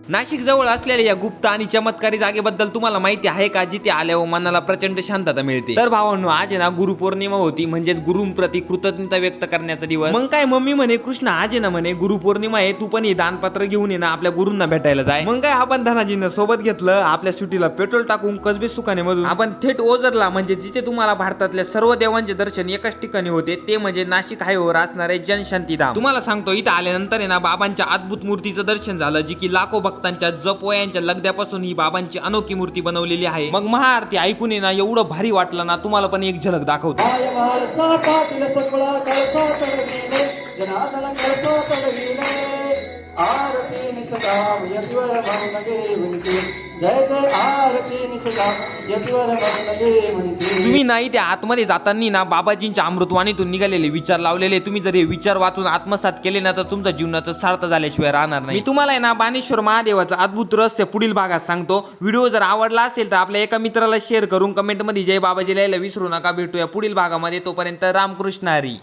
नाशिक जवळ असलेल्या या गुप्त आणि चमत्कारी जागेबद्दल तुम्हाला माहिती आहे का, जिथे आल्यावर मनाला प्रचंड शांतता मिळते. तर भावांनो, आज आहे ना गुरुपौर्णिमा होती, म्हणजेच गुरुंप्रती कृतज्ञता व्यक्त करण्याचा दिवस. मग काय मम्मी म्हणे, कृष्ण आज आहे ना म्हणे गुरुपौर्णिमा आहे, तू पण हे दानपत्र घेऊन ये ना आपल्या गुरूंना भेटायला जाय. मग काय आपण धनाजीनं सोबत घेतलं, आपल्या सुटीला पेट्रोल टाकून कसबे सुखाने मधून आपण थेट ओझरला, म्हणजे जिथे तुम्हाला भारतातल्या सर्व देवांचे दर्शन एकाच ठिकाणी होते, ते म्हणजे नाशिक हायवेवर असणारे जनशांती धाम. तुम्हाला सांगतो, इथं आल्यानंतर आहे ना बाबांच्या अद्भुत मूर्तीचं दर्शन झालं, जी की लाखो भक्तांच्या जपवयांच्या लगद्यापासून ही बाबांची अनोखी मूर्ती बनवलेली आहे. मग महाआरती ऐकून ना एवढं भारी वाटलं ना, तुम्हाला पण एक झलक दाखवतो. तुम्ही नाही त्या आतमध्ये जाताना ना बाबाजींच्या अमृतवाणीतून निघालेले विचार लावलेले, तुम्ही जर हे विचार वाचून आत्मसात केले ना, तर तुमच्या जीवनाचं सार्थ झाल्याशिवाय राहणार नाही. मी तुम्हाला आहे ना बाणेश्वर महादेवाचं अद्भुत रहस्य पुढील भागात सांगतो. व्हिडिओ जर आवडला असेल तर आपल्या एका मित्राला शेअर करून कमेंट मध्ये जय बाबाजी लिहायला विसरू नका. भेटूया पुढील भागामध्ये, तोपर्यंत रामकृष्ण हरी.